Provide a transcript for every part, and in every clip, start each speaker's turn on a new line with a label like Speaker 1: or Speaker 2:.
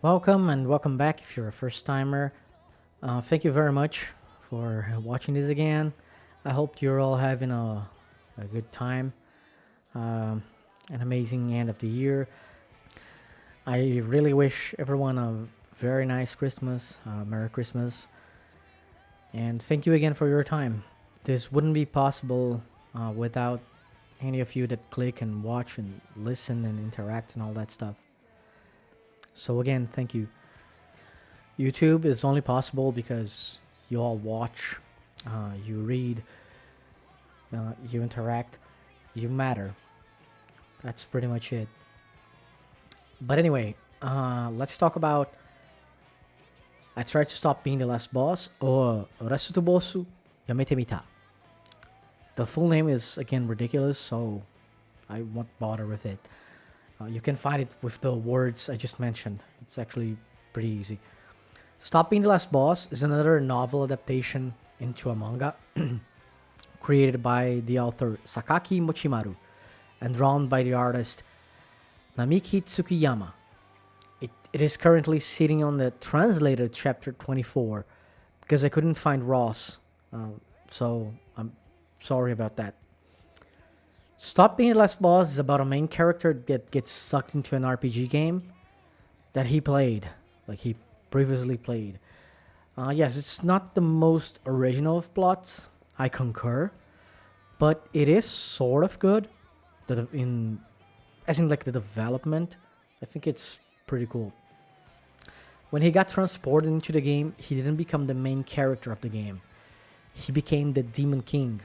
Speaker 1: Welcome and welcome back if you're a first timer. Thank you very much for watching this again. I hope you're all having a good time, um, an amazing end of the year. I really wish everyone a very nice Christmas, Merry Christmas, and thank you again for your time. This wouldn't be possible without any of you that click and watch and listen and interact and all that stuff. So, again, thank you. YouTube is only possible because you all watch, you read, you interact, you matter. That's pretty much it. But anyway, let's talk about I Tried to Stop Being the Last Boss or RASUTU BOSU YAMETE MITA. The full name is again ridiculous, so I won't bother with it. You can find it with the words I just mentioned. It's actually pretty easy. Stop Being the Last Boss is another novel adaptation into a manga created by the author Sakaki Mochimaru and drawn by the artist Namiki Tsukiyama. It is currently sitting on the translated chapter 24 because I couldn't find Ross, so I'm sorry about that. Stop Being the Last Boss is about a main character that gets sucked into an RPG game that he played, like he previously played. Yes, it's not the most original of plots. I concur, but it is sort of good. As in like the development, I think it's pretty cool. When he got transported into the game, he didn't become the main character of the game. He became the Demon King,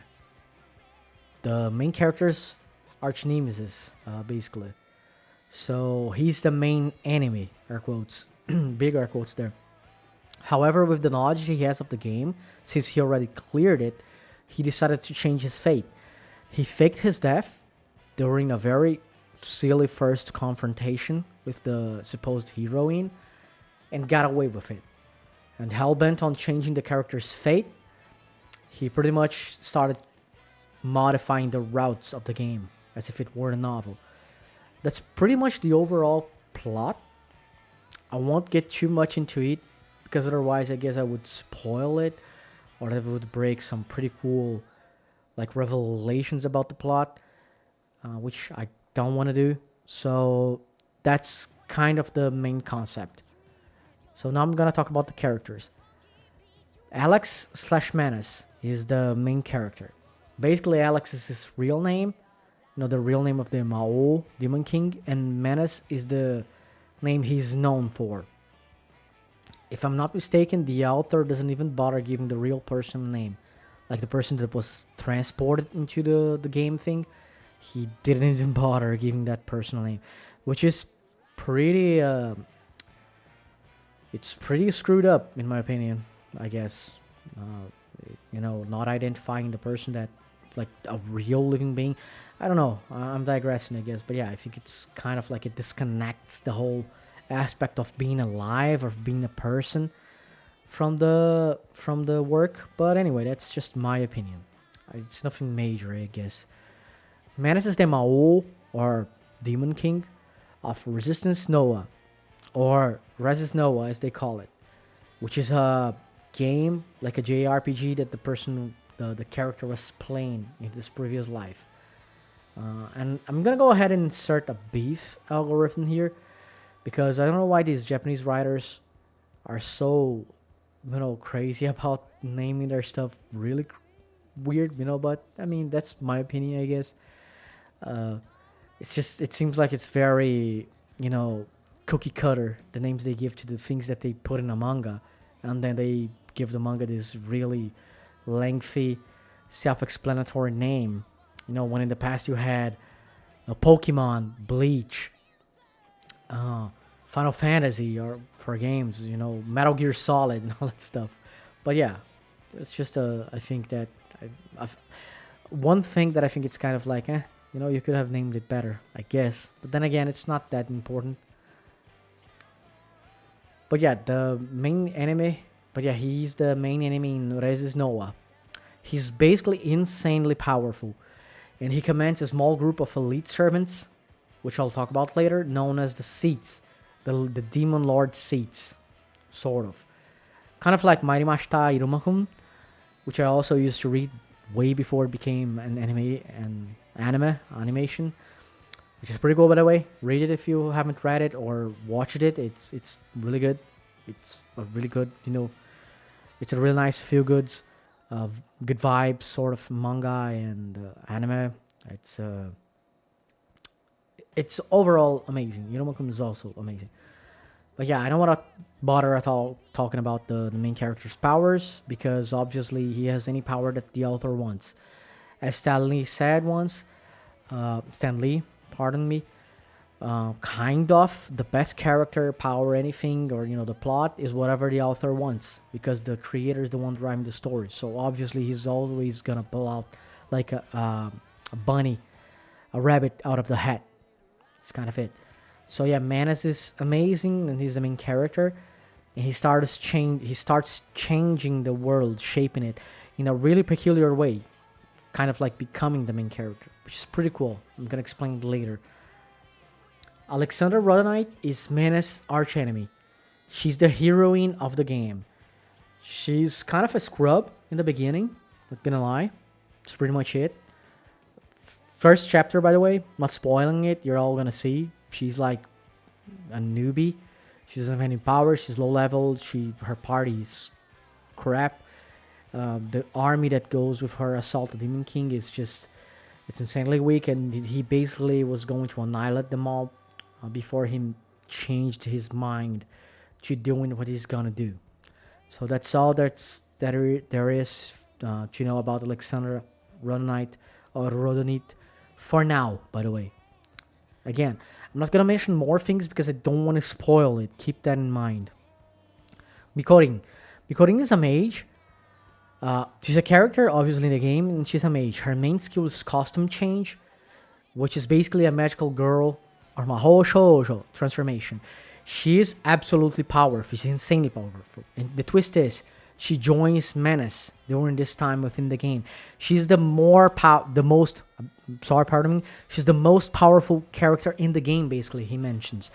Speaker 1: the main character's arch nemesis, basically. So he's the main enemy, air quotes, big air quotes there. However, with the knowledge he has of the game, since he already cleared it, he decided to change his fate. He faked his death during a very silly first confrontation with the supposed heroine and got away with it. And hellbent on changing the character's fate, he pretty much started modifying the routes of the game as if it were a novel. That's pretty much the overall plot. I won't get too much into it because otherwise I guess I would spoil it or that would break some pretty cool like revelations about the plot, which I don't want to do. So that's kind of the main concept. So now I'm gonna talk about the characters. Alex slash Manus is the main character. Basically, Alex is his real name, the real name of the Mao Demon King, and Manus is the name he's known for. If I'm not mistaken, the author doesn't even bother giving the real person a name. Like the person that was transported into the game thing, he didn't even bother giving that person a name, which is pretty, it's pretty screwed up in my opinion, I guess. Not identifying the person that like a real living being. I don't know. I'm digressing, I guess, but yeah, I think it's kind of like it disconnects the whole aspect of being alive or being a person from the work. But anyway, that's just my opinion. It's nothing major, I guess. Manus is the Mao or Demon King of Resistance Noah, or Resist Noah as they call it, which is a game like a JRPG that the character was playing in this previous life. And I'm gonna go ahead and insert a beef algorithm here because I don't know why these Japanese writers are so crazy about naming their stuff really weird, but I mean that's my opinion, I guess. It seems like it's very cookie cutter, the names they give to the things that they put in a manga, and then they give the manga this really lengthy, self-explanatory name. When in the past you had a Pokemon, Bleach, Final Fantasy, or for games, Metal Gear Solid and all that stuff. But yeah, it's just I think that one thing that I think it's kind of like, you could have named it better, I guess. But then again, it's not that important. But yeah, the main enemy. But yeah, he's the main enemy in Resist Noah. He's basically insanely powerful, and he commands a small group of elite servants, which I'll talk about later, known as the Seats. the Demon Lord seats, sort of. Kind of like Mairimashita Irumakun, which I also used to read way before it became an anime animation, which is pretty cool, by the way. Read it if you haven't read it, or watched it. It's really good. It's a really good, it's a really nice feel goods, good vibes sort of manga and anime. It's overall amazing. Irumakun is also amazing. But yeah, I don't want to bother at all talking about the main character's powers, because obviously he has any power that the author wants. As Stan Lee said once, Stan Lee, pardon me, kind of the best character, power, anything, or the plot is whatever the author wants, because the creator is the one driving the story. So obviously he's always gonna pull out like a bunny, a rabbit out of the hat. It's kind of it. So yeah, Manus is amazing, and he's the main character, and he starts changing the world, shaping it in a really peculiar way, kind of like becoming the main character, which is pretty cool. I'm gonna explain it later. Alexandra Rodonite is Manus' archenemy. She's the heroine of the game. She's kind of a scrub in the beginning, not gonna lie. That's pretty much it. First chapter, by the way, not spoiling it, you're all gonna see. She's like a newbie. She doesn't have any power. She's low level. Her party's crap. The army that goes with her assault the Demon King is it's insanely weak, and he basically was going to annihilate them all before he changed his mind to doing what he's gonna do. So that's all there is to know about Alexandra Rodonite or Rodonite for now, by the way. Again, I'm not gonna mention more things because I don't want to spoil it. Keep that in mind. Mikorin. Mikorin is a mage. She's a character, obviously, in the game, and she's a mage. Her main skill is costume change, which is basically a magical girl or Mahou Shoujo transformation. She is absolutely powerful. She's insanely powerful. And the twist is, she joins Menace during this time within the game. She's the most she's the most powerful character in the game, basically, he mentions.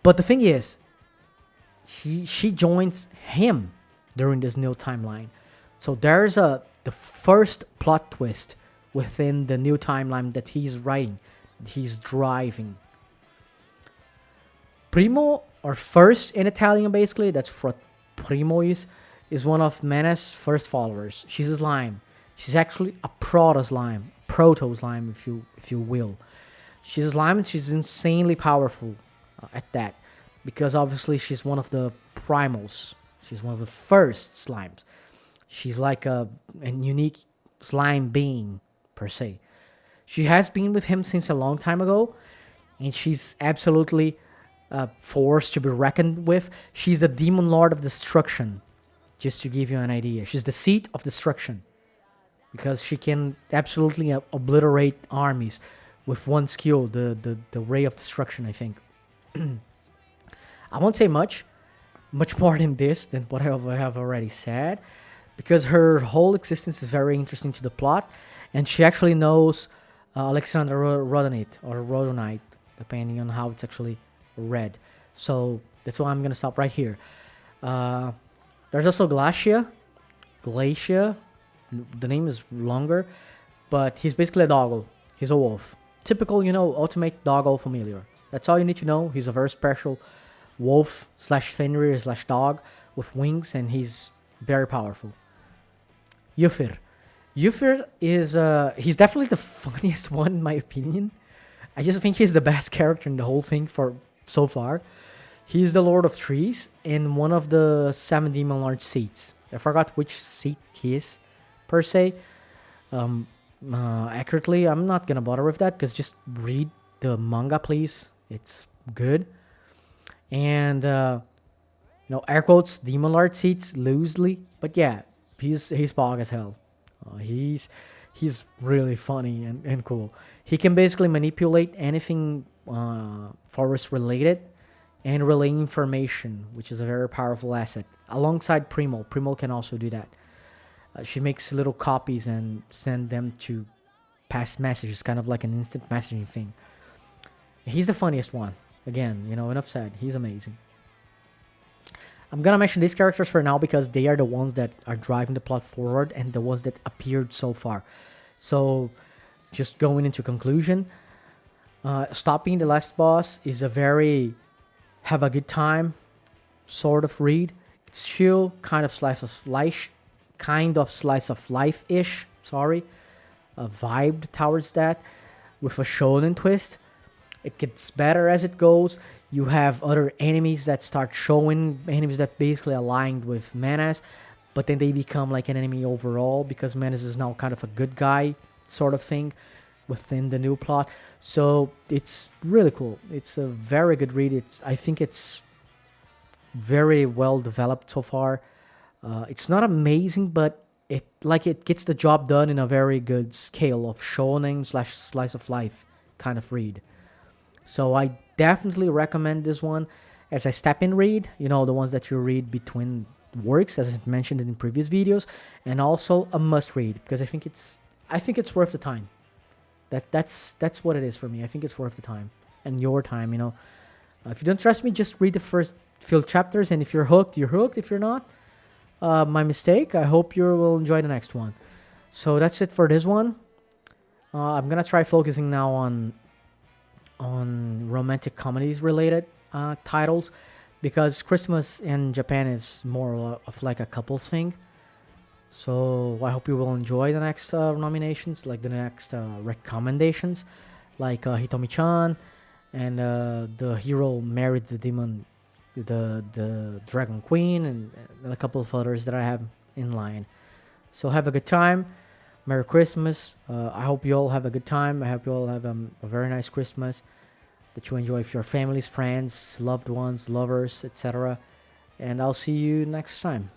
Speaker 1: But the thing is, she joins him during this new timeline. So there's the first plot twist within the new timeline that he's writing, that he's driving. Primo, or first in Italian, basically, that's what Primo is one of Menace's first followers. She's a slime. She's actually a proto slime, if you will. She's a slime, and she's insanely powerful at that, because obviously she's one of the primals. She's one of the first slimes. She's like a unique slime being, per se. She has been with him since a long time ago, and she's absolutely force to be reckoned with. She's the Demon Lord of Destruction, just to give you an idea. She's the seat of destruction, because she can absolutely obliterate armies with one skill, the Ray of Destruction, I think. I won't say much more than this, than what I have already said, because her whole existence is very interesting to the plot, and she actually knows Alexandra Rodonite, depending on how it's actually read. So that's why I'm gonna stop right here. There's also Glacia. The name is longer, but he's basically a doggo. He's a wolf. Typical, ultimate doggo familiar. That's all you need to know. He's a very special wolf / Fenrir / dog with wings, and he's very powerful. Yufir. Yufir is he's definitely the funniest one in my opinion. I just think he's the best character in the whole thing for so far. He's the Lord of Trees in one of the 7 Demon Lord seats. I forgot which seat he is, per se. Accurately, I'm not gonna bother with that, because just read the manga, please. It's good. And air quotes Demon Lord seats loosely, but yeah, he's bog as hell. He's really funny and cool. He can basically manipulate anything forest related and relay information, which is a very powerful asset. Alongside Primo. Primo can also do that. She makes little copies and send them to pass messages, kind of like an instant messaging thing. He's the funniest one. Again, enough said. He's amazing. I'm gonna mention these characters for now because they are the ones that are driving the plot forward and the ones that appeared so far. So, just going into conclusion, stopping the last boss is a very have a good time sort of read. It's chill, kind of slice of life ish. Sorry, vibed towards that with a shonen twist. It gets better as it goes. You have other enemies that start showing, enemies that basically aligned with Menace, but then they become like an enemy overall because Menace is now kind of a good guy sort of thing within the new plot. So it's really cool. It's a very good read. I think it's very well developed so far. It's not amazing, but it gets the job done in a very good scale of shonen slash slice of life kind of read. So I definitely recommend this one as a step-in read. The ones that you read between works, as I mentioned in previous videos, and also a must-read because I think it's worth the time. That's what it is for me. I think it's worth the time and your time. If you don't trust me, just read the first few chapters, and if you're hooked, you're hooked. If you're not, my mistake. I hope you will enjoy the next one. So that's it for this one. I'm gonna try focusing now on romantic comedies related titles because Christmas in Japan is more of like a couples thing. So I hope you will enjoy the next nominations, like the next recommendations, like Hitomi Chan and the hero married the demon, the dragon queen, and a couple of others that I have in line. So have a good time. Merry Christmas. I hope you all have a good time. I hope you all have a very nice Christmas that you enjoy with your families, friends, loved ones, lovers, etc. And I'll see you next time.